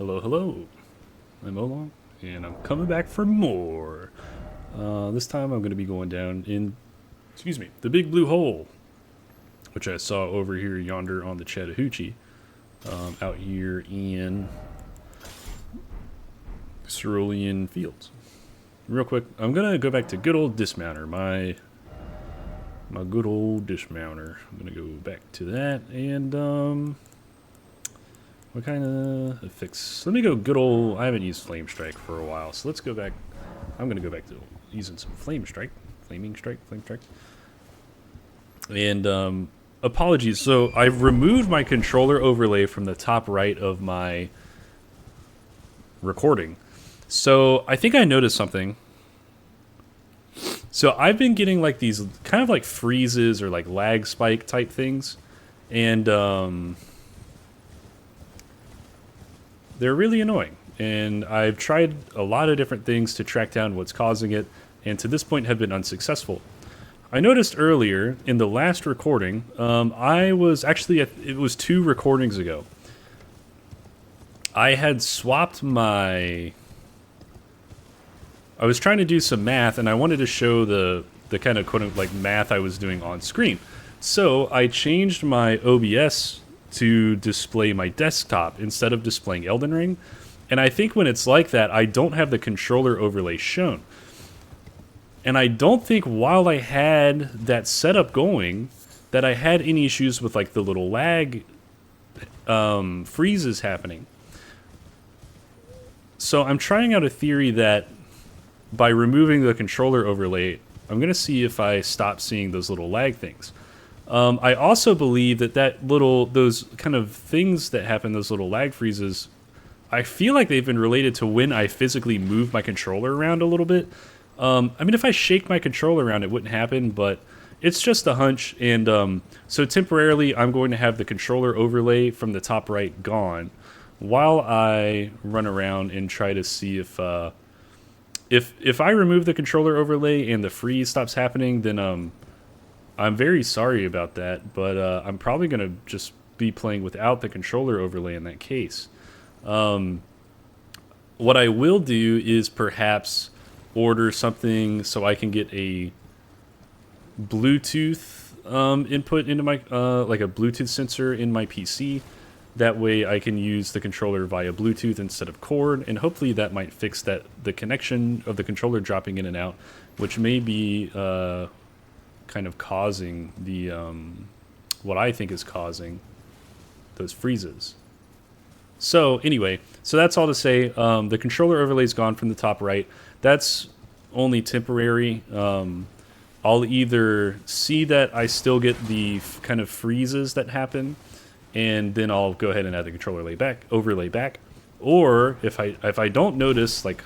Hello, hello. I'm Olong, and I'm coming back for more. This time I'm going to be going down in, the big blue hole, which I saw over here yonder on the Chattahoochee, out here in Cerulean Fields. Real quick, I'm going to go back to good old dismounter, my good old dismounter. I'm going to go back to that, and what kind of effects? Let me go good old... I haven't used Flame Strike for a while, so let's go back. I'm going to go back to using some Flame Strike. Flame Strike. And apologies. So I've removed my controller overlay from the top right of my recording. So I think I noticed something. So I've been getting like these kind of like freezes or like lag spike type things. And they're really annoying, and I've tried a lot of different things to track down what's causing it, and to this point have been unsuccessful. I noticed earlier in the last recording, I was actually, it was 2 recordings ago, I had swapped I was trying to do some math, and I wanted to show the kind of quote-unquote like math I was doing on screen. So I changed my OBS to display my desktop instead of displaying Elden Ring. And I think when it's like that, I don't have the controller overlay shown. And I don't think while I had that setup going, that I had any issues with like the little lag freezes happening. So I'm trying out a theory that by removing the controller overlay, I'm going to see if I stop seeing those little lag things. I also believe that those kind of things that happen, those little lag freezes, I feel like they've been related to when I physically move my controller around a little bit. I mean, if I shake my controller around, it wouldn't happen, but it's just a hunch. And so temporarily, I'm going to have the controller overlay from the top right gone while I run around and try to see if I remove the controller overlay and the freeze stops happening, then I'm very sorry about that, but I'm probably going to just be playing without the controller overlay in that case. What I will do is perhaps order something so I can get a Bluetooth input into my, like a Bluetooth sensor in my PC. That way I can use the controller via Bluetooth instead of cord, and hopefully that might fix the connection of the controller dropping in and out, which may be kind of causing the what I think is causing those freezes. So anyway, so that's all to say. The controller overlay is gone from the top right. That's only temporary. I'll either see that I still get the kind of freezes that happen, and then I'll go ahead and add the controller overlay back. Or if I don't notice like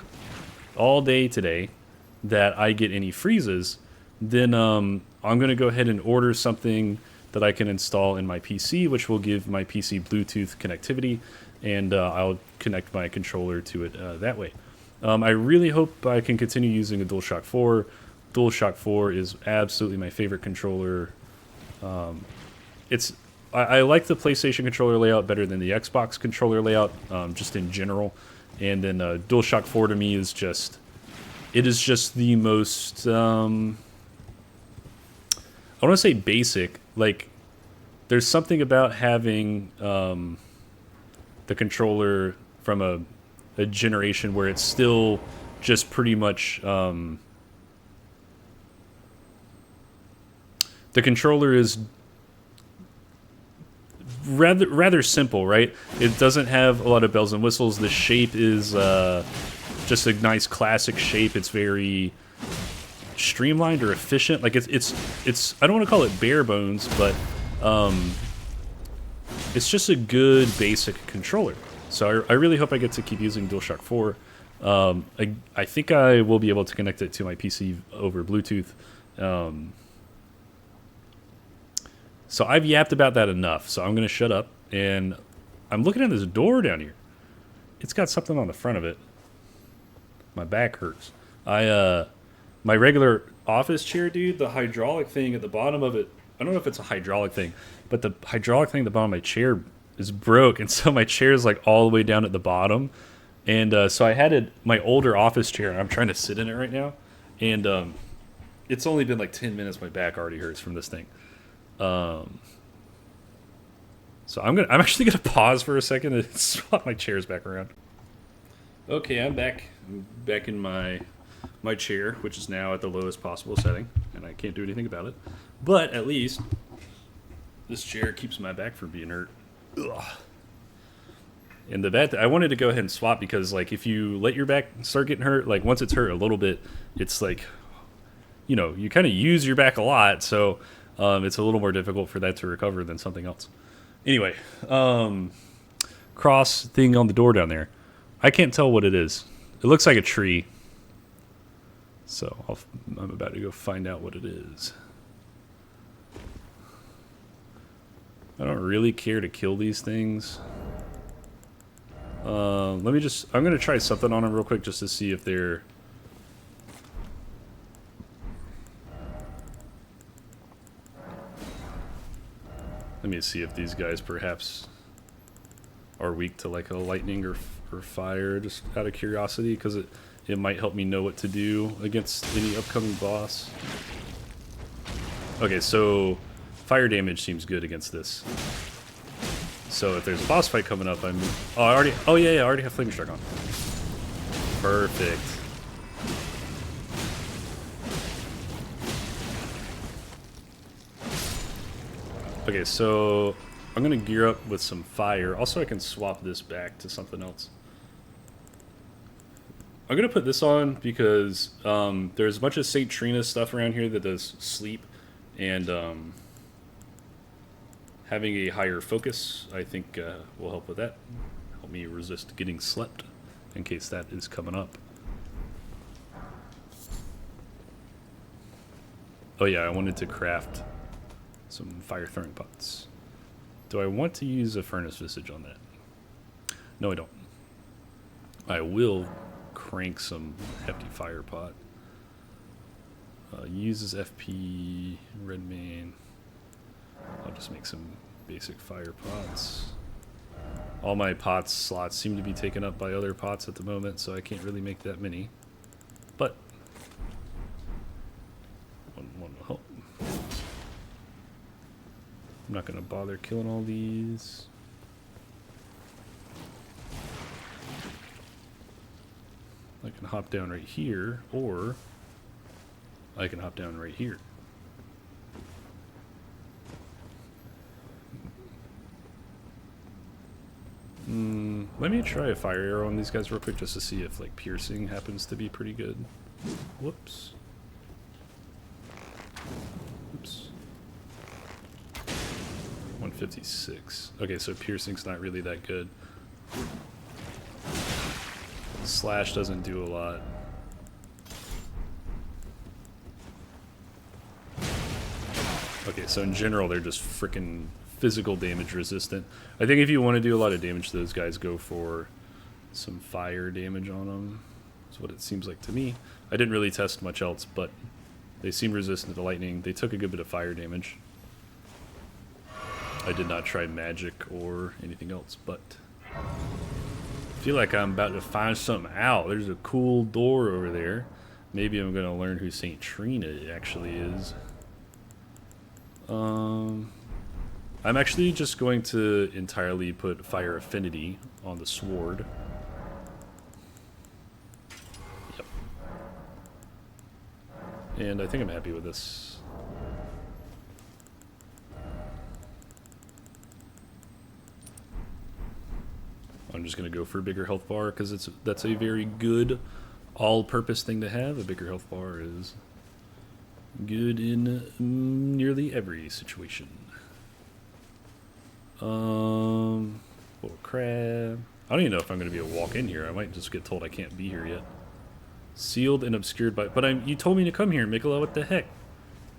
all day today that I get any freezes, then I'm going to go ahead and order something that I can install in my PC, which will give my PC Bluetooth connectivity, and I'll connect my controller to it that way. I really hope I can continue using a DualShock 4. DualShock 4 is absolutely my favorite controller. I like the PlayStation controller layout better than the Xbox controller layout, just in general. And then DualShock 4 to me is just the most... I want to say basic. Like, there's something about having the controller from a generation where it's still just pretty much... the controller is rather simple, right? It doesn't have a lot of bells and whistles. The shape is just a nice classic shape. It's very... streamlined or efficient. Like it's I don't want to call it bare bones, but it's just a good basic controller. So I really hope I get to keep using DualShock 4. I think I will be able to connect it to my PC over Bluetooth. So I've yapped about that enough, so I'm going to shut up. And I'm looking at this door down here. It's got something on the front of it. My back hurts. My regular office chair, dude, the hydraulic thing at the bottom of it, I don't know if it's a hydraulic thing, but the hydraulic thing at the bottom of my chair is broke, and so my chair is like all the way down at the bottom. And so I had my older office chair, and I'm trying to sit in it right now. And it's only been like 10 minutes. My back already hurts from this thing. So I'm actually gonna pause for a second and swap my chairs back around. Okay, I'm back. I'm back in my chair, which is now at the lowest possible setting, and I can't do anything about it. But at least this chair keeps my back from being hurt. Ugh. And I wanted to go ahead and swap because, like, if you let your back start getting hurt, like once it's hurt a little bit, it's like, you kind of use your back a lot, so it's a little more difficult for that to recover than something else. Anyway, cross thing on the door down there. I can't tell what it is. It looks like a tree. So I'm about to go find out what it is. I don't really care to kill these things. I'm going to try something on them real quick just to see if they're... Let me see if these guys perhaps are weak to like a lightning or fire, just out of curiosity, because it might help me know what to do against any upcoming boss. Okay, so fire damage seems good against this. So if there's a boss fight coming up, I already have Flame Struck on. Perfect. Okay, so I'm gonna gear up with some fire. Also, I can swap this back to something else. I'm gonna put this on because there's a bunch of St. Trina stuff around here that does sleep, and having a higher focus, I think, will help with that. Help me resist getting slept, in case that is coming up. Oh yeah, I wanted to craft some fire throwing pots. Do I want to use a furnace visage on that? No, I don't. I will crank some hefty fire pot. Uses FP, red main. I'll just make some basic fire pots. All my pots slots seem to be taken up by other pots at the moment, so I can't really make that many. But one will help. I'm not going to bother killing all these. I can hop down right here, or I can hop down right here. Let me try a fire arrow on these guys real quick just to see if like piercing happens to be pretty good. Whoops. Oops. 156. Okay, so piercing's not really that good. Slash doesn't do a lot. Okay, so in general, they're just freaking physical damage resistant. I think if you want to do a lot of damage to those guys, go for some fire damage on them. That's what it seems like to me. I didn't really test much else, but they seem resistant to lightning. They took a good bit of fire damage. I did not try magic or anything else, but I feel like I'm about to find something out. There's a cool door over there. Maybe I'm going to learn who St. Trina actually is. I'm actually just going to entirely put fire affinity on the sword. Yep. And I think I'm happy with this. I'm just going to go for a bigger health bar because that's a very good all-purpose thing to have. A bigger health bar is good in nearly every situation. Oh crap. I don't even know if I'm going to be able to walk in here. I might just get told I can't be here yet. Sealed and obscured by... But you told me to come here, Mikola. What the heck?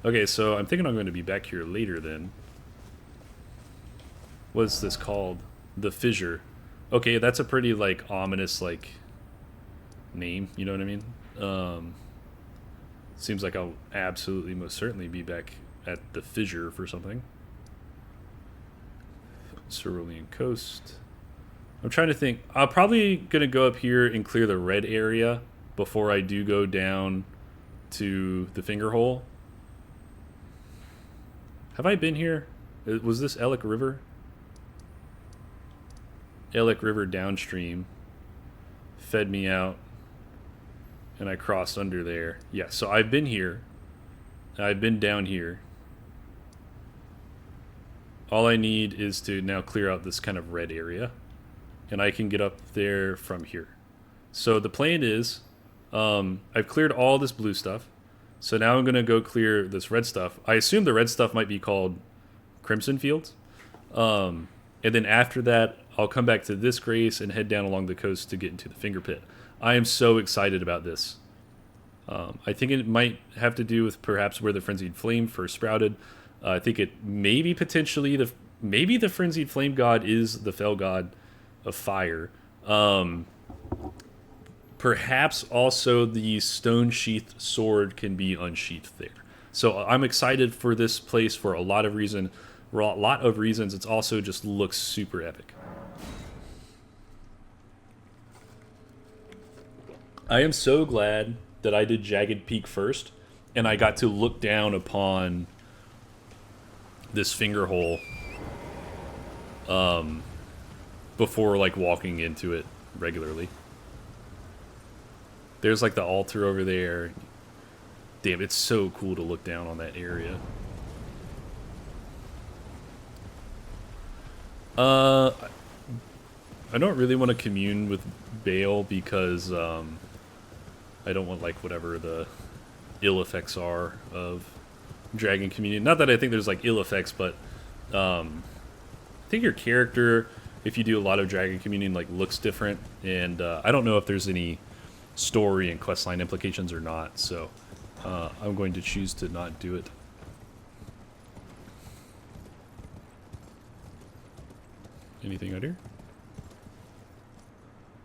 Okay, so I'm thinking I'm going to be back here later then. What's this called? The Fissure. Okay, that's a pretty, like, ominous, like, name. You know what I mean? Seems like I'll absolutely most certainly be back at the Fissure for something. Cerulean Coast. I'm trying to think. I'm probably going to go up here and clear the red area before I do go down to the finger hole. Have I been here? Was this Ellick River? Ellick River downstream fed me out, and I crossed under there. Yeah, so I've been here. I've been down here. All I need is to now clear out this kind of red area, and I can get up there from here. So the plan is, I've cleared all this blue stuff, so now I'm going to go clear this red stuff. I assume the red stuff might be called Crimson Fields. And then after that, I'll come back to this grace and head down along the coast to get into the finger pit. I am so excited about this. I think it might have to do with perhaps where the Frenzied Flame first sprouted. I think it maybe potentially the Frenzied Flame God is the fell god of fire. Perhaps also the stone sheathed sword can be unsheathed there. So I'm excited for this place for a lot of reasons. It's also just looks super epic. I am so glad that I did Jagged Peak first, and I got to look down upon this finger hole before like walking into it regularly. There's like the altar over there. Damn, it's so cool to look down on that area. I don't really want to commune with Baal because I don't want like whatever the ill effects are of Dragon Communion. Not that I think there's like ill effects, but I think your character, if you do a lot of Dragon Communion, like looks different, and I don't know if there's any story and questline implications or not, so I'm going to choose to not do it. Anything out here?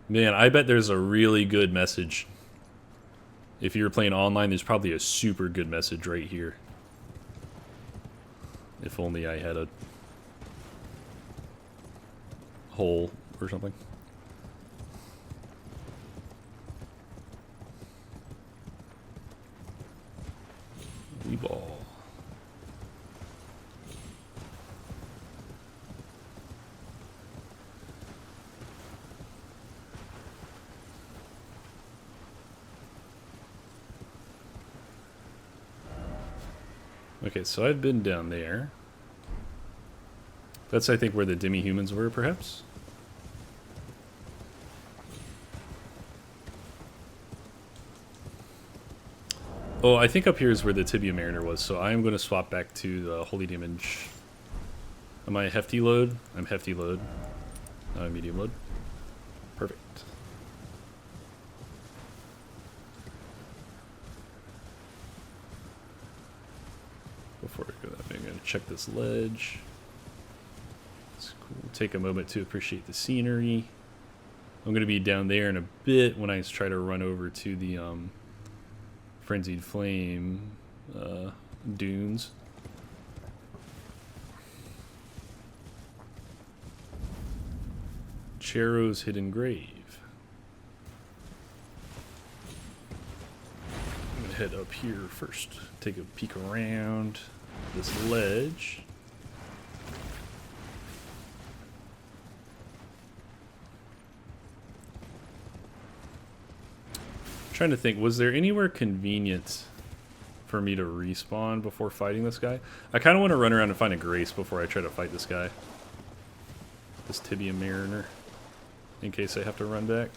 Man, I bet there's a really good message. If you're playing online, there's probably a super good message right here. If only I had a hole or something. Ball. Okay, so I've been down there. That's, I think, where the demi-humans were, perhaps? Oh, I think up here is where the Tibia Mariner was, so I am going to swap back to the Holy Damage. Am I hefty load? I'm hefty load. Medium load. Perfect. Before I go that way, I'm going to check this ledge. It's cool. Take a moment to appreciate the scenery. I'm going to be down there in a bit when I try to run over to the Frenzied Flame dunes. Charo's Hidden Grave. I'm going to head up here first. Take a peek around this ledge. Trying to think, was there anywhere convenient for me to respawn before fighting this guy? I kind of want to run around and find a grace before I try to fight this guy. This Tibia Mariner, in case I have to run back.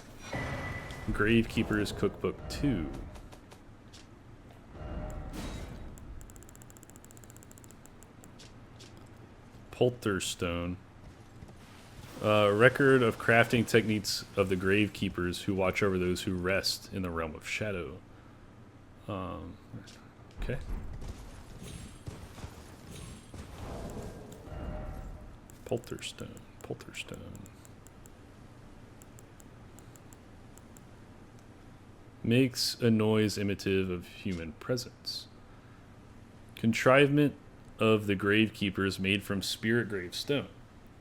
Gravekeeper's Cookbook 2. Polterstone. Record of crafting techniques of the gravekeepers who watch over those who rest in the realm of shadow. Okay. Polterstone. Makes a noise imitative of human presence. Contrivement of the gravekeepers made from spirit grave stone.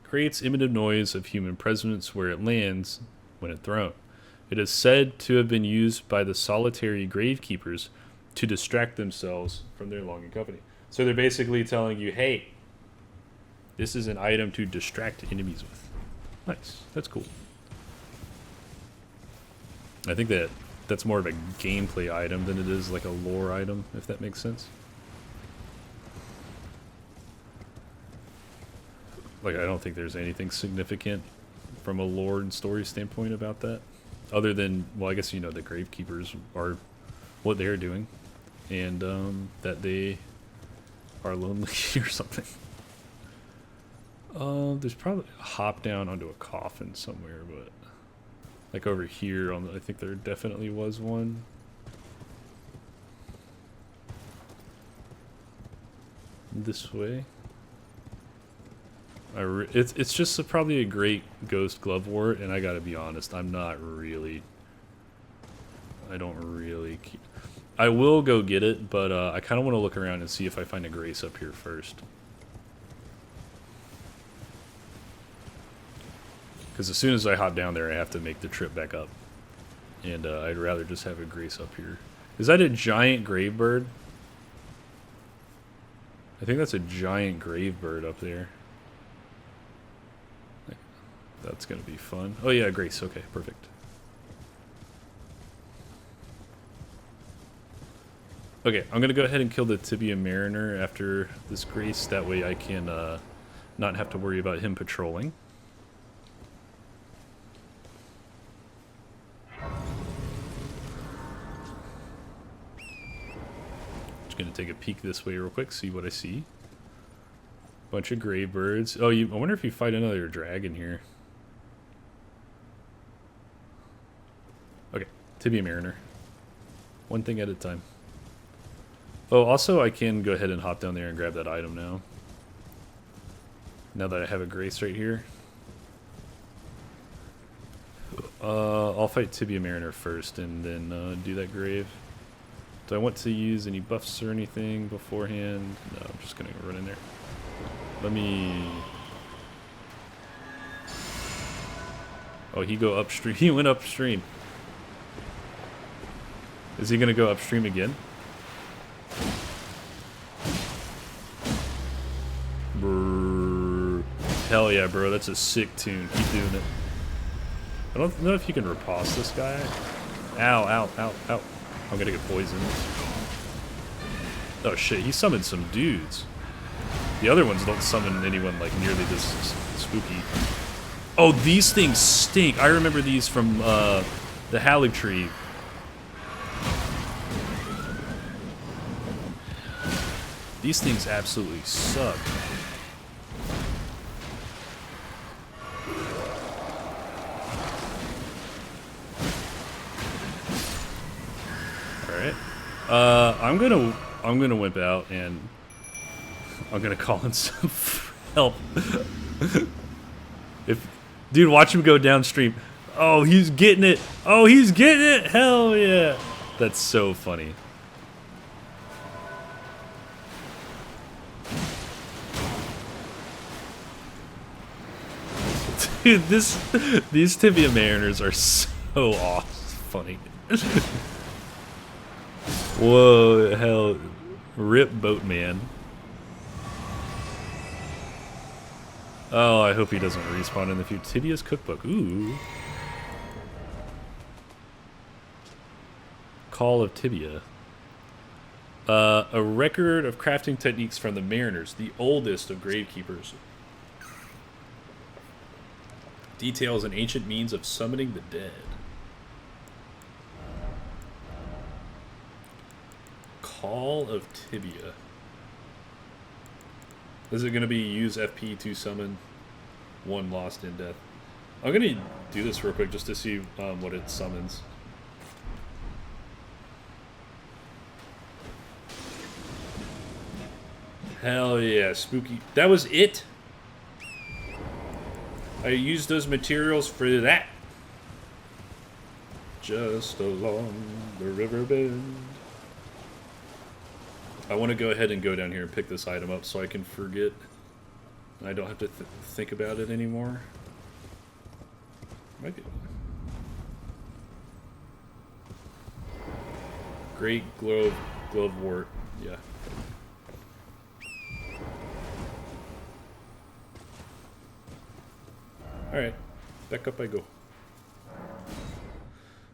creates imitative noise of human presence where it lands when it thrown. It is said to have been used by the solitary gravekeepers to distract themselves from their long company. So they're basically telling you, hey, this is an item to distract enemies with. Nice. That's cool. I think that's more of a gameplay item than it is like a lore item, if that makes sense. Like, I don't think there's anything significant from a lore and story standpoint about that. Other than, well, I guess you know the gravekeepers are what they're doing. And that they are lonely or something. There's probably a hop down onto a coffin somewhere, but like over here on I think there definitely was one. This way. It's just probably a great ghost glovewort, and I gotta be honest, I don't really keep. I will go get it, but I kind of want to look around and see if I find a grace up here first. Because as soon as I hop down there, I have to make the trip back up. And I'd rather just have a grace up here. Is that a giant grave bird? I think that's a giant grave bird up there. That's going to be fun. Oh yeah, grace. Okay, perfect. Okay, I'm going to go ahead and kill the Tibia Mariner after this grace. That way I can not have to worry about him patrolling. Just going to take a peek this way real quick, see what I see. Bunch of grave birds. Oh, I wonder if you fight another dragon here. Okay, Tibia Mariner. One thing at a time. Oh, also I can go ahead and hop down there and grab that item now. Now that I have a grace right here. I'll fight Tibia Mariner first and then do that grave. Do I want to use any buffs or anything beforehand? No, I'm just going to run in there. Let me... Oh, he go upstream. He went upstream. Is he going to go upstream again? Brrr. Hell yeah, bro. That's a sick tune. Keep doing it. I don't know if you can riposte this guy. Ow, ow, ow, ow. I'm gonna get poisoned. Oh shit, he summoned some dudes. The other ones don't summon anyone like nearly this spooky. Oh, these things stink. I remember these from the Erdtree. These things absolutely suck. Alright. I'm gonna wimp out and I'm gonna call in some help. Dude, watch him go downstream. Oh, he's getting it. Oh, he's getting it. Hell yeah. That's so funny. Dude, these Tibia Mariners are so funny. Whoa, hell. Rip Boatman. Oh, I hope he doesn't respawn in the future. Tibia's cookbook. Ooh. Call of Tibia. A record of crafting techniques from the Mariners, the oldest of gravekeepers. Details an ancient means of summoning the dead. Call of Tibia. Is it going to be use FP to summon one lost in death? I'm going to do this real quick just to see what it summons. Hell yeah, spooky. That was it? I used those materials for that. Just along the river bend. I want to go ahead and go down here and pick this item up so I can forget. I don't have to think about it anymore. Might be. Great glovewort. Yeah. Alright. Back up I go.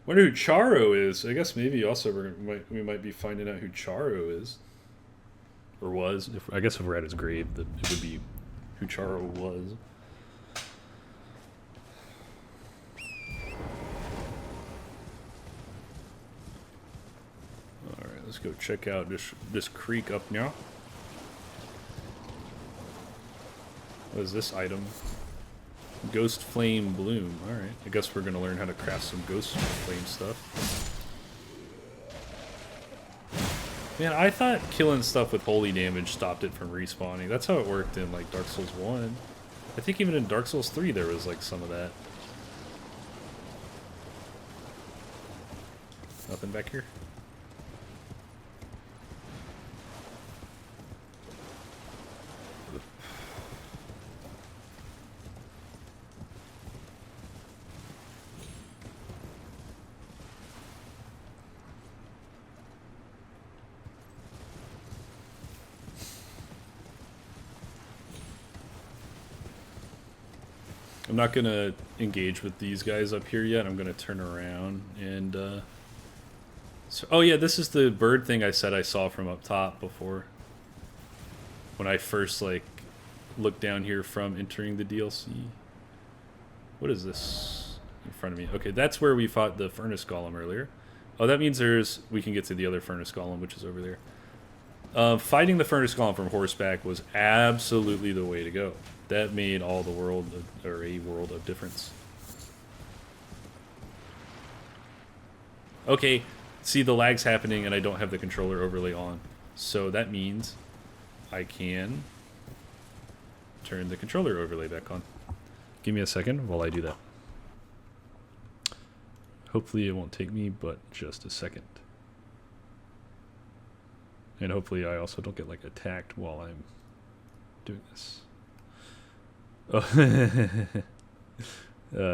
Wonder who Charo is. I guess maybe also we might be finding out who Charo is. Or was. I guess if we're at his grave, it would be who Charo was. Alright, let's go check out this creek up now. What is this item? Ghostflame bloom. Alright, I guess we're gonna learn how to craft some ghostflame stuff. Man, I thought killing stuff with holy damage stopped it from respawning. That's how it worked in like Dark Souls 1. I think even in Dark Souls 3 there was like some of that. Nothing back here? I'm not going to engage with these guys up here yet. I'm going to turn around and... oh yeah, this is the bird thing I said I saw from up top before. When I first, like, looked down here from entering the DLC. What is this in front of me? Okay, that's where we fought the furnace golem earlier. Oh, that means we can get to the other furnace golem, which is over there. Fighting the furnace golem from horseback was absolutely the way to go. That made all the world, or a world of difference. Okay, see the lag's happening and I don't have the controller overlay on. So that means I can turn the controller overlay back on. Give me a second while I do that. Hopefully it won't take me but just a second. And hopefully I also don't get like attacked while I'm doing this. Oh,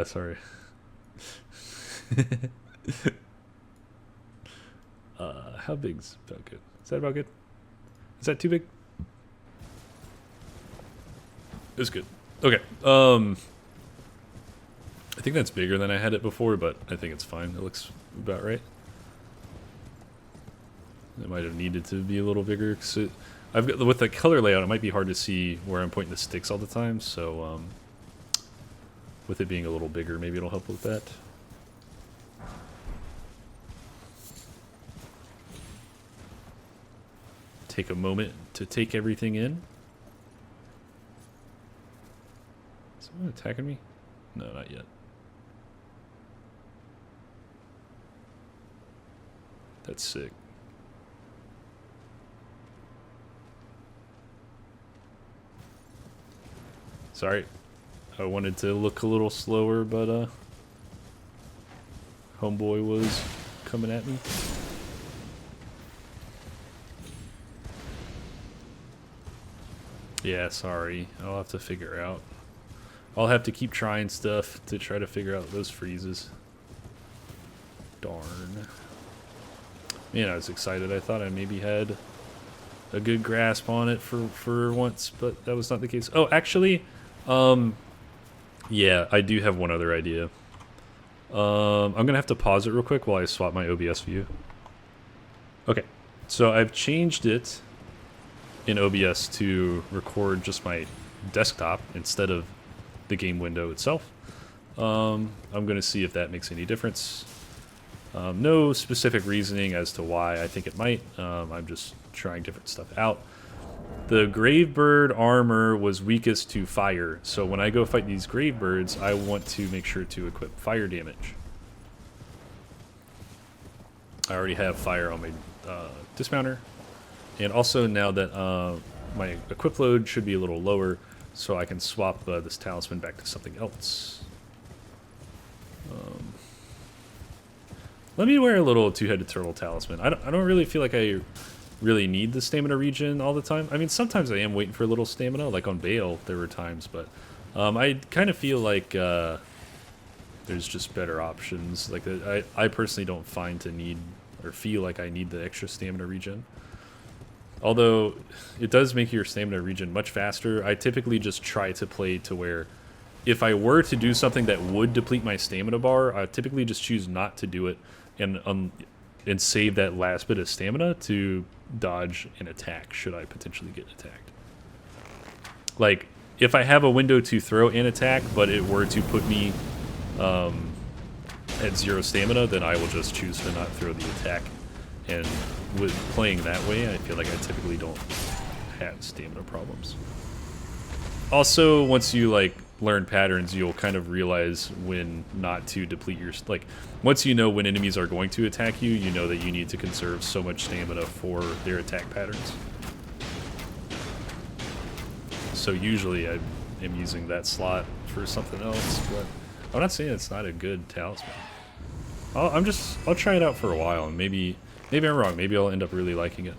sorry. How big's about good? Is that about good? Is that too big? It's good. Okay. I think that's bigger than I had it before, but I think it's fine. It looks about right. It might have needed to be a little bigger because I've got with the color layout. It might be hard to see where I'm pointing the sticks all the time. So with it being a little bigger, maybe it'll help with that. Take a moment to take everything in. Is someone attacking me? No, not yet. That's sick. Sorry, I wanted to look a little slower, but homeboy was coming at me. Yeah, sorry. I'll have to figure out. I'll have to keep trying stuff to try to figure out those freezes. Darn. Man, I was excited. I thought I maybe had a good grasp on it for once, but that was not the case. Oh, actually... yeah, I do have one other idea. I'm gonna have to pause it real quick while I swap my OBS view. Okay, so I've changed it in OBS to record just my desktop instead of the game window itself. I'm gonna see if that makes any difference. No specific reasoning as to why I think it might. I'm just trying different stuff out. The Grave Bird armor was weakest to fire, so when I go fight these Grave Birds, I want to make sure to equip fire damage. I already have fire on my dismounter, and also now that my equip load should be a little lower, so I can swap this talisman back to something else. Let me wear a little two-headed turtle talisman. I don't really feel like I really need the stamina regen all the time. I mean, sometimes I am waiting for a little stamina, like on Bale, there were times, but I kind of feel like there's just better options. Like, I personally don't find to need or feel like I need the extra stamina regen. Although it does make your stamina regen much faster, I typically just try to play to where if I were to do something that would deplete my stamina bar, I typically just choose not to do it and save that last bit of stamina to dodge an attack should I potentially get attacked. Like, if I have a window to throw an attack, but it were to put me at 0 stamina, then I will just choose to not throw the attack. And with playing that way, I feel like I typically don't have stamina problems. Also, once you like learn patterns, you'll kind of realize when not to deplete your, like, once you know when enemies are going to attack you, you know that you need to conserve so much stamina for their attack patterns. So usually I am using that slot for something else, but I'm not saying it's not a good talisman. I'll try it out for a while, and maybe I'm wrong. Maybe I'll end up really liking it.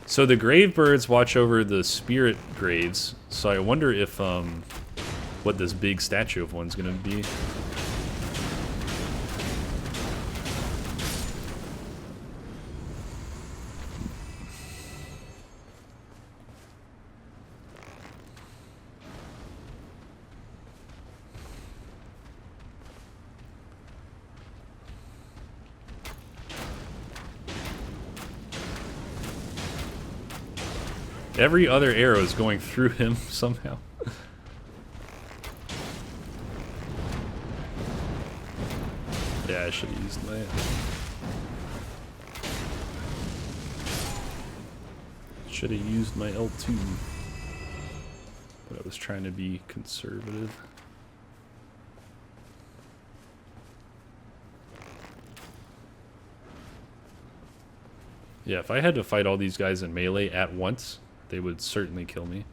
So the grave birds watch over the spirit graves. So I wonder if what this big statue of one's gonna be. Every other arrow is going through him somehow. Yeah, I should have used my... Should have used my L2. But I was trying to be conservative. Yeah, if I had to fight all these guys in melee at once, they would certainly kill me.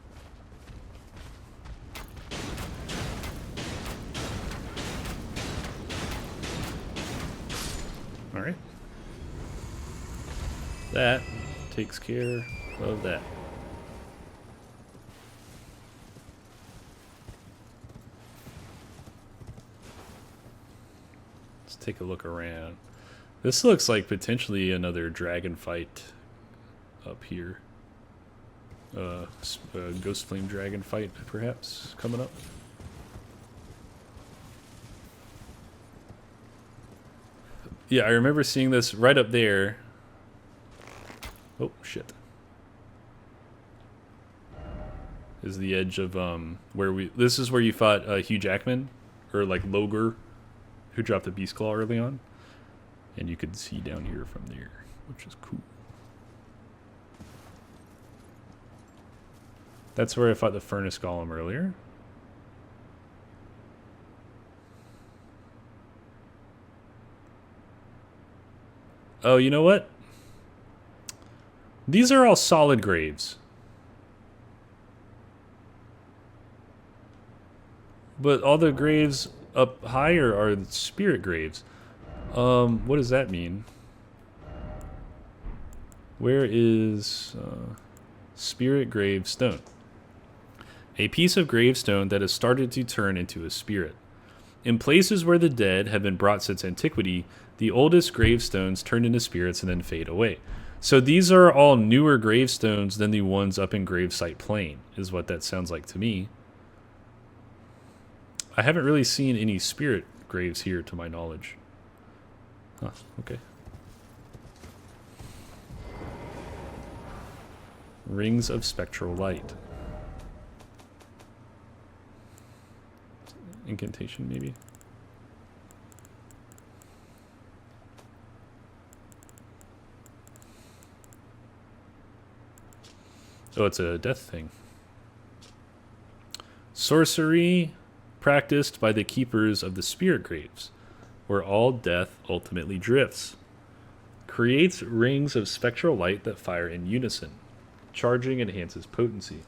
Alright. That takes care of that. Let's take a look around. This looks like potentially another dragon fight up here. Ghostflame dragon fight, perhaps, coming up. Yeah, I remember seeing this right up there. Oh, shit. Is the edge of, where we... This is where you fought Hugh Jackman, or like Logar, who dropped the Beast Claw early on. And you could see down here from there, which is cool. That's where I fought the Furnace Golem earlier. Oh, you know what? These are all solid graves. But all the graves up higher are spirit graves. What does that mean? Where is spirit gravestone? A piece of gravestone that has started to turn into a spirit. In places where the dead have been brought since antiquity, the oldest gravestones turn into spirits and then fade away. So these are all newer gravestones than the ones up in Gravesite Plain, is what that sounds like to me. I haven't really seen any spirit graves here to my knowledge. Huh, okay. Rings of spectral light. Incantation, maybe. Oh, it's a death thing. Sorcery practiced by the keepers of the spirit graves, where all death ultimately drifts. Creates rings of spectral light that fire in unison. Charging enhances potency.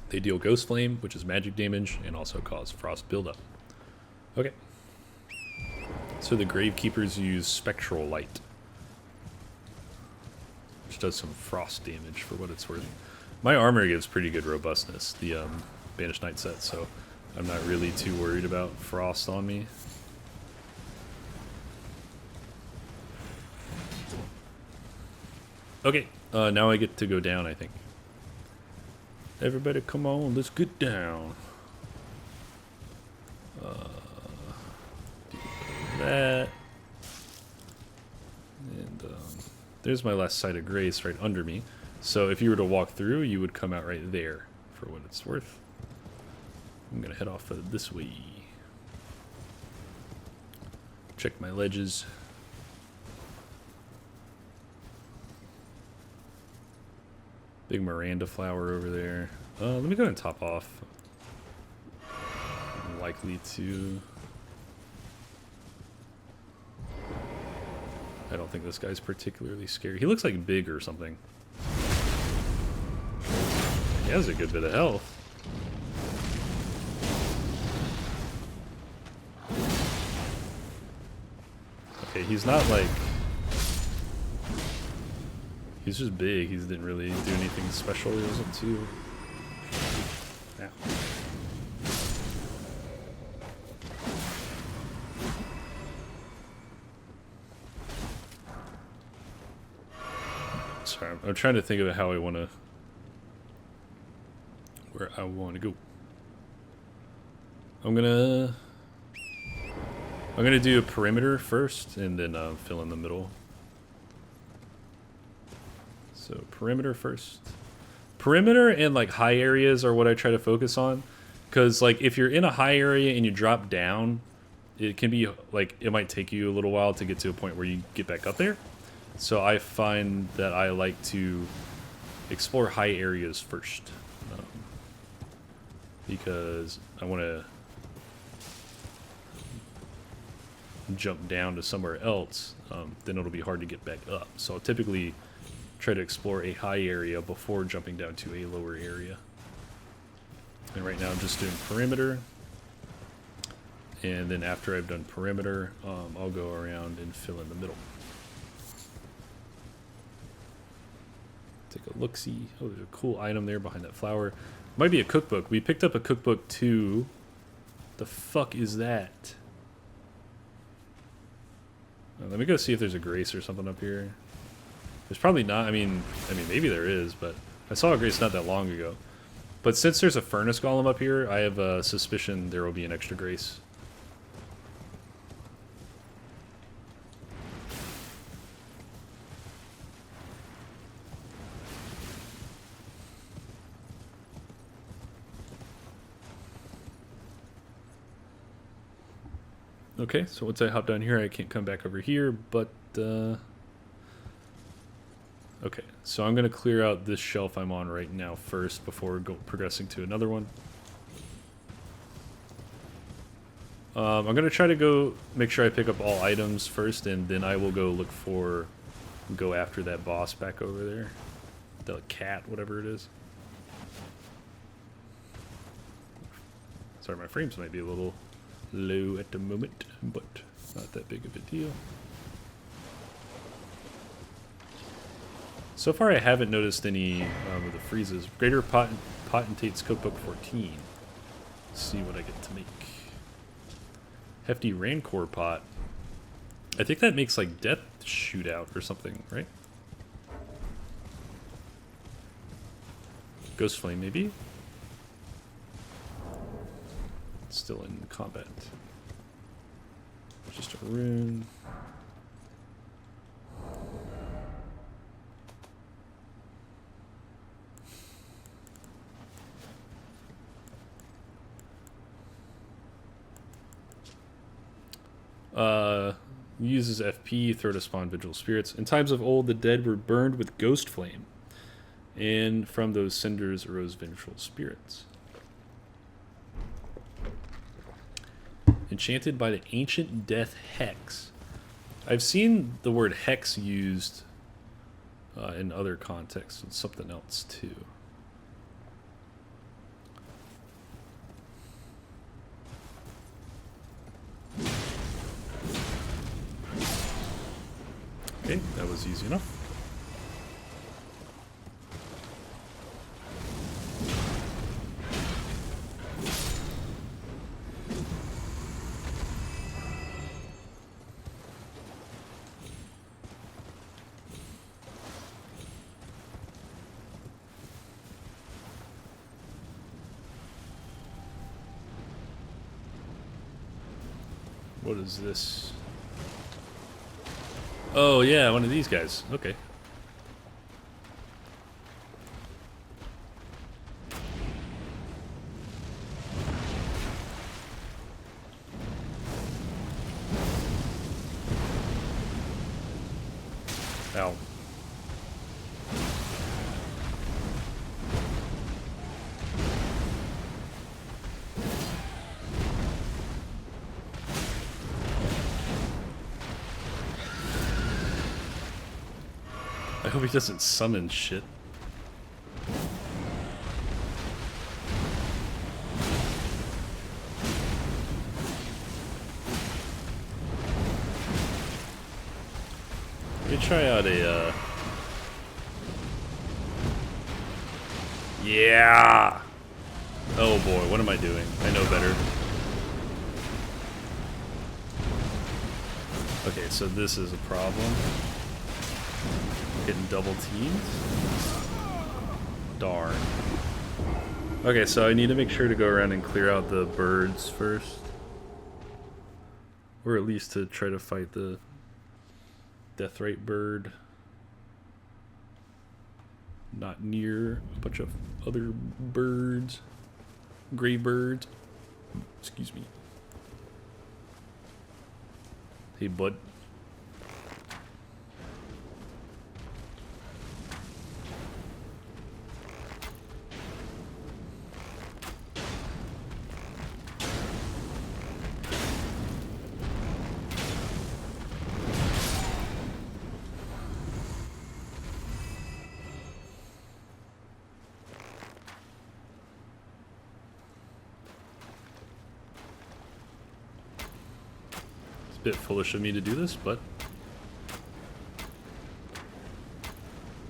They deal ghostflame, which is magic damage, and also cause frost buildup. Okay. So the Gravekeepers use spectral light, which does some frost damage for what it's worth. My armor gives pretty good robustness, the Banished Knight set, so I'm not really too worried about frost on me. Okay, now I get to go down, I think. Everybody come on, let's get down. That. And there's my last site of grace right under me. So if you were to walk through, you would come out right there for what it's worth. I'm going to head off this way. Check my ledges. Big Miranda flower over there. Let me go and top off. I'm likely to... I don't think this guy's particularly scary. He looks like big or something. He has a good bit of health. Okay, he's not like... He's just big. He didn't really do anything special. He wasn't too... Ow. Sorry, I'm trying to think of how I want to... Where I want to go. I'm gonna do a perimeter first, and then fill in the middle. So perimeter first. Perimeter and like high areas are what I try to focus on, because like if you're in a high area and you drop down, it can be like it might take you a little while to get to a point where you get back up there. So I find that I like to explore high areas first, because I want to jump down to somewhere else, then it'll be hard to get back up. So I'll typically try to explore a high area before jumping down to a lower area. And right now I'm just doing perimeter. And then after I've done perimeter, I'll go around and fill in the middle. Take a look-see. Oh, there's a cool item there behind that flower. Might be a cookbook. We picked up a cookbook too. The fuck is that? Let me go see if there's a grace or something up here. There's probably not. I mean, maybe there is, but I saw a grace not that long ago. But since there's a furnace golem up here, I have a suspicion there will be an extra grace. Okay, so once I hop down here, I can't come back over here, but, okay, so I'm going to clear out this shelf I'm on right now first before progressing to another one. I'm going to try to go make sure I pick up all items first, and then I will go after that boss back over there. The cat, whatever it is. Sorry, my frames might be a little low at the moment, but not that big of a deal. So far I haven't noticed any of the freezes. Greater Potentate's Cookbook 14. Let's see what I get to make. Hefty Rancor Pot. I think that makes like Death Shootout or something, right? Ghostflame maybe? Still in combat. Just a rune. Uses FP, throw to spawn vigil spirits. In times of old, the dead were burned with ghostflame, and from those cinders arose vengeful spirits. Enchanted by the ancient death hex. I've seen the word hex used in other contexts with something else too. Okay, that was easy enough. What is this? Oh yeah, one of these guys. Okay. Ow. I hope he doesn't summon shit. Let me try out a, Yeah! Oh boy, what am I doing? I know better. Okay, so this is a problem. Getting double teamed? Darn. Okay, so I need to make sure to go around and clear out the birds first. Or at least to try to fight the Rite Bird. Not near a bunch of other birds. Gray birds. Excuse me. Hey, bud. Bit foolish of me to do this, but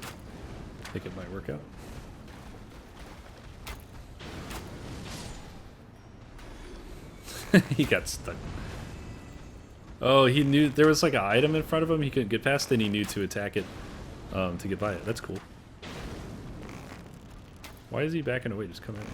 I think it might work out. He got stuck. Oh, he knew there was like an item in front of him he couldn't get past, then he knew to attack it to get by it. That's cool. Why is he backing away? Just come at me.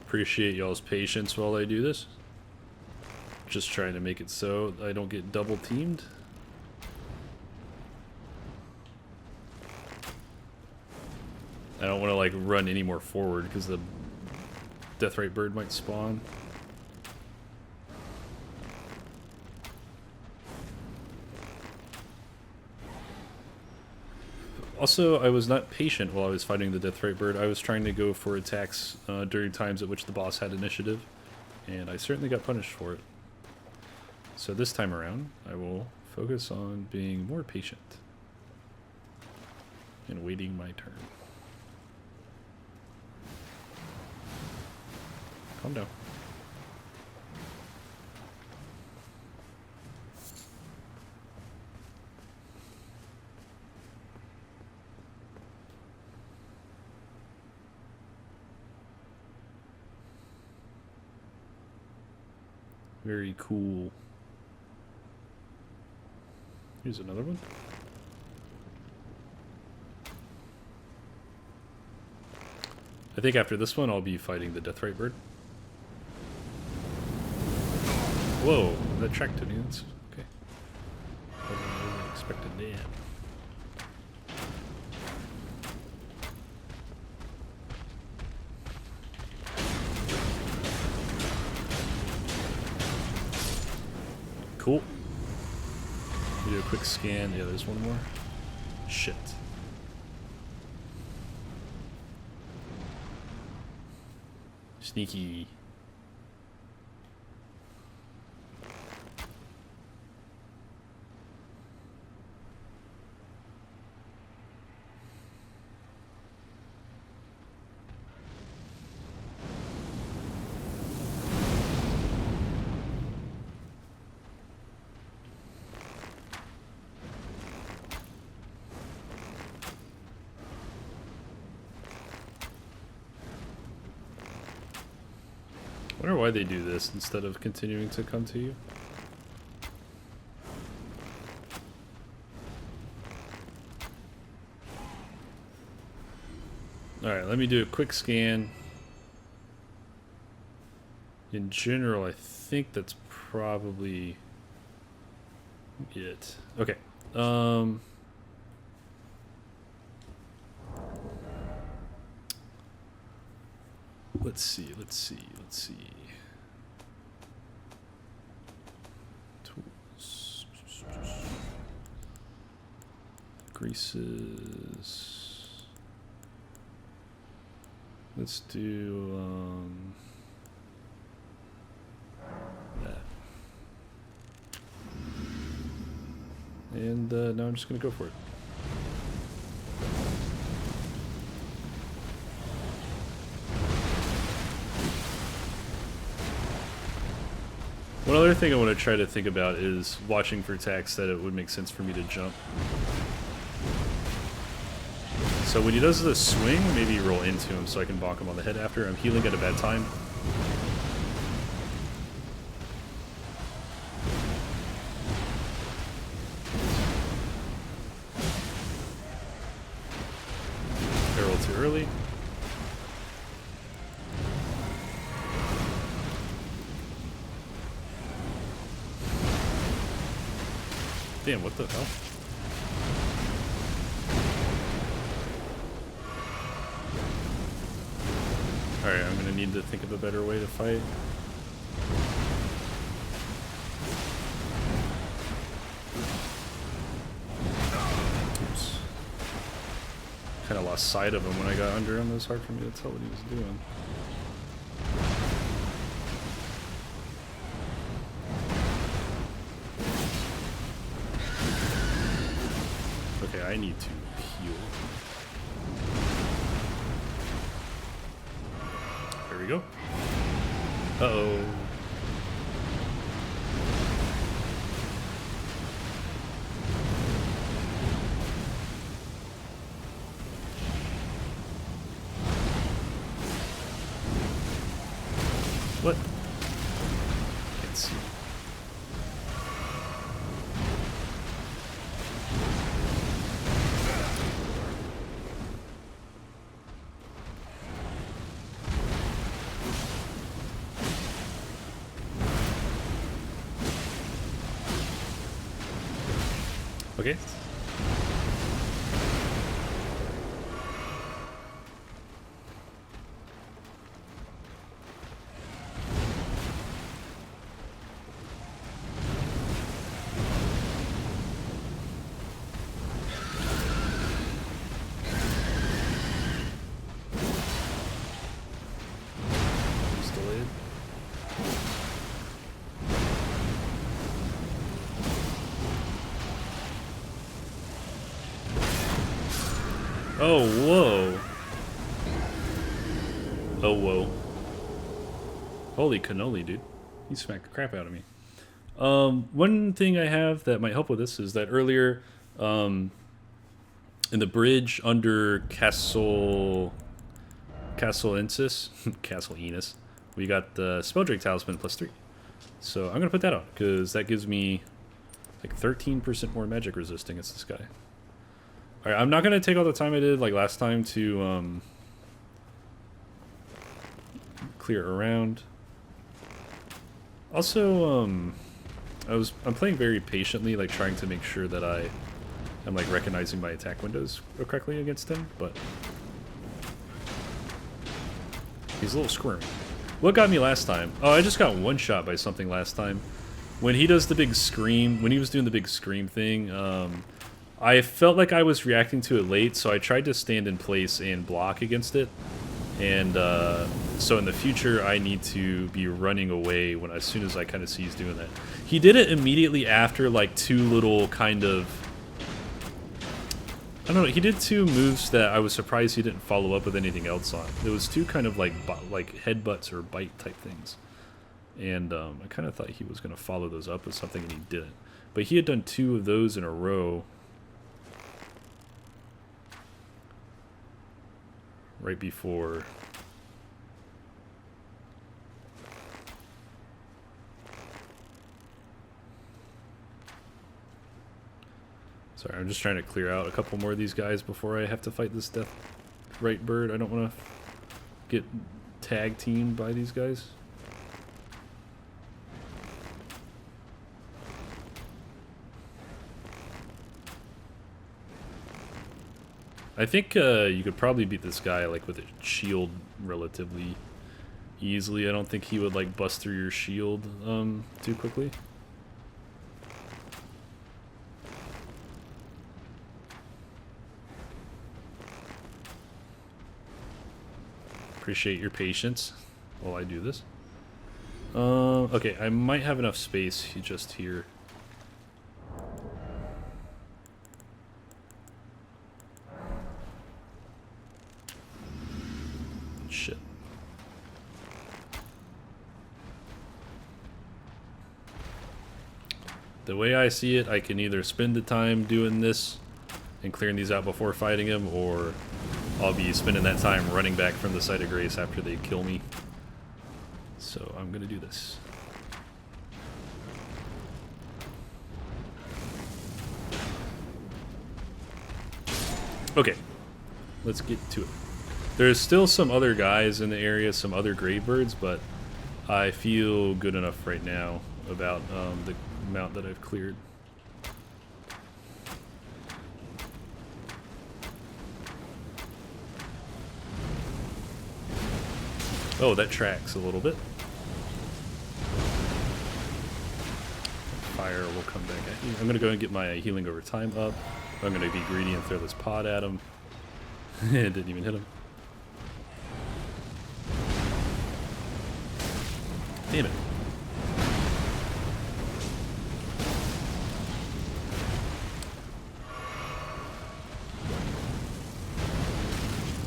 Appreciate y'all's patience while I do this. Just trying to make it so I don't get double teamed. I don't want to like run any more forward because the Rite Bird might spawn. Also, I was not patient while I was fighting the Rite Bird. I was trying to go for attacks during times at which the boss had initiative, and I certainly got punished for it. So this time around, I will focus on being more patient and waiting my turn. Calm down. Very cool. Here's another one. I think after this one I'll be fighting the Rite Bird. Whoa, that tracked to me. That's okay. Wasn't really expected that. Cool. We do a quick scan. Yeah, there's one more. Shit. Sneaky. I wonder why they do this instead of continuing to come to you. Alright, let me do a quick scan. In general, I think that's probably it. Okay. Let's see. Tools. Greases. Let's do, that. And, now I'm just gonna go for it. One other thing I want to try to think about is watching for attacks that it would make sense for me to jump. So when he does the swing, maybe roll into him so I can bonk him on the head after. I'm healing at a bad time. I rolled too early. Damn, what the hell? Alright, I'm gonna need to think of a better way to fight. Oops. Kinda lost sight of him when I got under him. It was hard for me to tell what he was doing. Okay, I need to heal. There we go. Uh-oh. What? Can't see. Okay. It's delayed. Oh, whoa. Oh, whoa. Holy cannoli, dude. He smacked the crap out of me. One thing I have that might help with this is that earlier, in the bridge under Castle Enis, Castle Enis, we got the Spelldrake Talisman +3. So I'm gonna put that on, because that gives me like 13% more magic resist against this guy. Alright, I'm not going to take all the time I did like last time to clear around. Also, I'm playing very patiently, like trying to make sure that I'm like recognizing my attack windows correctly against him, but he's a little squirmy. What got me last time? Oh, I just got one shot by something last time. when he does the big scream, when he was doing the big scream thing, I felt like I was reacting to it late, so I tried to stand in place and block against it. And so in the future, I need to be running away when as soon as I kind of see he's doing that. He did it immediately after like two little kind of, I don't know, he did two moves that I was surprised he didn't follow up with anything else on. There was two kind of like headbutts or bite type things. And I kind of thought he was going to follow those up with something, and he didn't. But he had done two of those in a row. Right before. Sorry, I'm just trying to clear out a couple more of these guys before I have to fight this Rite Bird. I don't want to get tag teamed by these guys. I think you could probably beat this guy like with a shield relatively easily. I don't think he would like bust through your shield too quickly. Appreciate your patience while I do this. Okay, I might have enough space just here. Shit. The way I see it, I can either spend the time doing this and clearing these out before fighting him, or I'll be spending that time running back from the site of grace after they kill me. So I'm gonna do this. Okay, let's get to it. There's still some other guys in the area, some other grave birds, but I feel good enough right now about the amount that I've cleared. Oh, that tracks a little bit. Fire will come back at you. I'm going to go and get my healing over time up. I'm going to be greedy and throw this pod at him. It didn't even hit him. Damn it.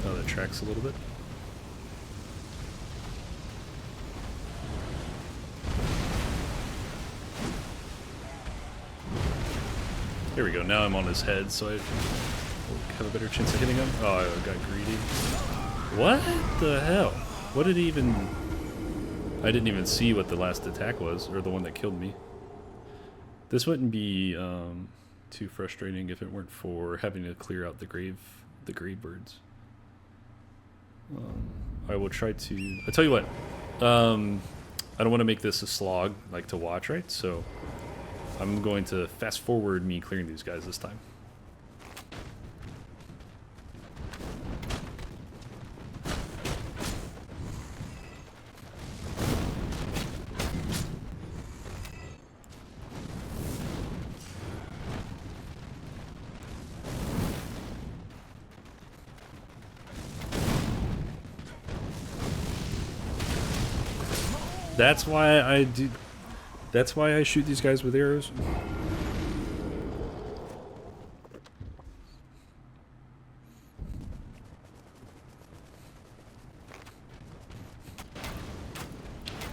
Oh, that tracks a little bit. There we go, now I'm on his head, so I have a better chance of hitting him. Oh, I got greedy. What the hell? What did he even... I didn't even see what the last attack was, or the one that killed me. This wouldn't be too frustrating if it weren't for having to clear out the grave birds. I will try to... I'll tell you what, I don't want to make this a slog, like to watch, right? So I'm going to fast forward me clearing these guys this time. That's why I do. That's why I shoot these guys with arrows.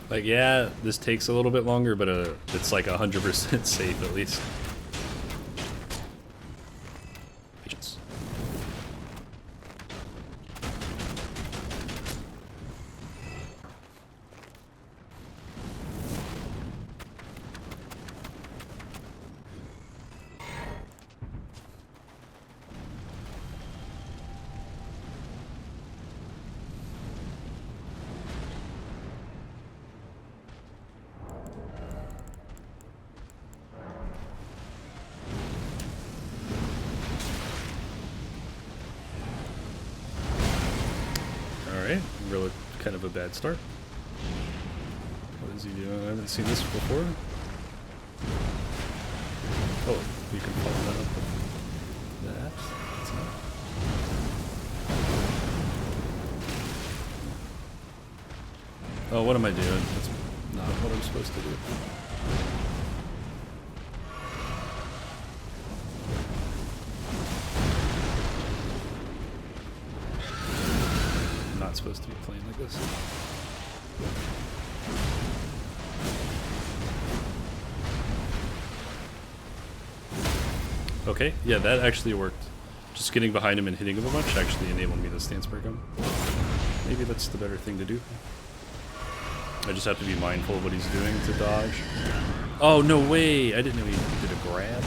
Like, yeah, this takes a little bit longer, but it's like 100% safe at least. Patience. Alright, really kind of a bad start. What is he doing? I haven't seen this before. Oh, you can follow that up with that. That's not. Oh, what am I doing? That's not what I'm supposed to do. I'm not supposed to be playing like this. Okay, yeah, that actually worked. Just getting behind him and hitting him a bunch actually enabled me to stance break him. Maybe that's the better thing to do. I just have to be mindful of what he's doing to dodge. Oh, no way! I didn't know he did a grab.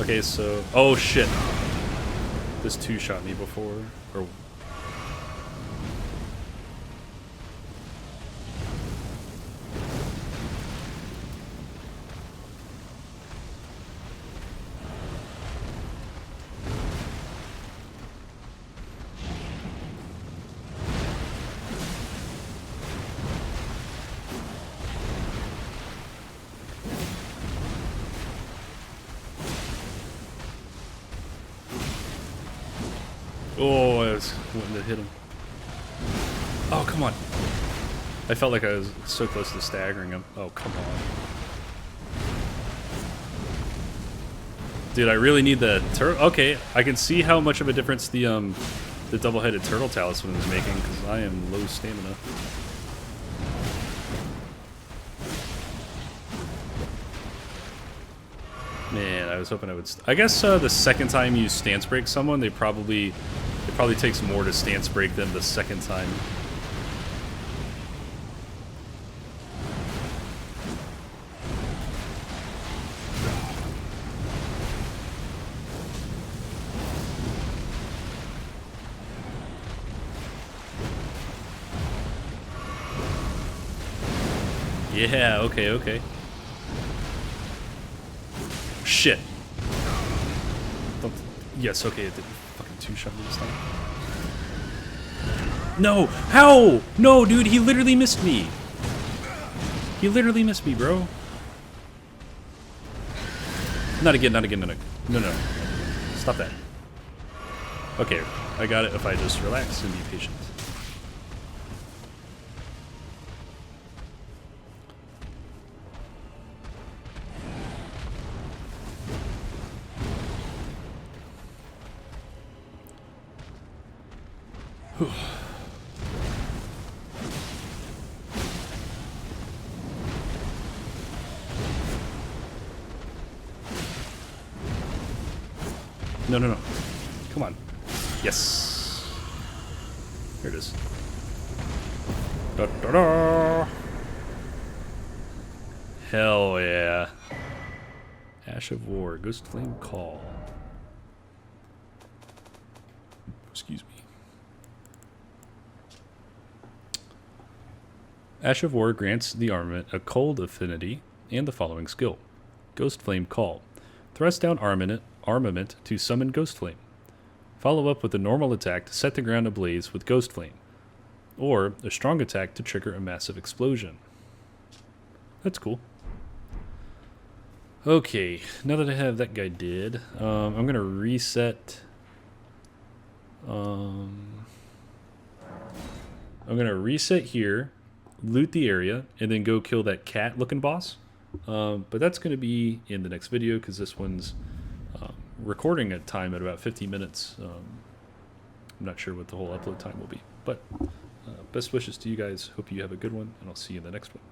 Okay, so... Oh, shit! This two shot me before. Or... Oh, I was wanting to hit him. Oh, come on. I felt like I was so close to staggering him. Oh, come on. Dude, I really need the turtle. Okay, I can see how much of a difference the double-headed turtle talisman is making, because I am low stamina. Man, I was hoping I would... I guess the second time you stance break someone, it probably takes more to stance break them the second time. Yeah, okay, okay. Shit. Don't, yes, okay, it did fucking two-shot me this time. No! How? No, dude, he literally missed me. He literally missed me, bro. Not again, not again, no, no. No, no. Stop that. Okay, I got it if I just relax and be patient. No, no, no. Come on. Yes. Here it is. Da, da, da. Hell yeah. Ash of War, Ghostflame Call. Excuse me. Ash of War grants the armament a cold affinity and the following skill. Ghostflame Call. Thrust down armament to summon Ghostflame. Follow up with a normal attack to set the ground ablaze with Ghostflame. Or a strong attack to trigger a massive explosion. That's cool. Okay, now that I have that guy dead, I'm going to reset... I'm going to reset here, loot the area, and then go kill that cat-looking boss. But that's going to be in the next video, because this one's recording at time at about 50 minutes. I'm not sure what the whole upload time will be. But best wishes to you guys. Hope you have a good one, and I'll see you in the next one.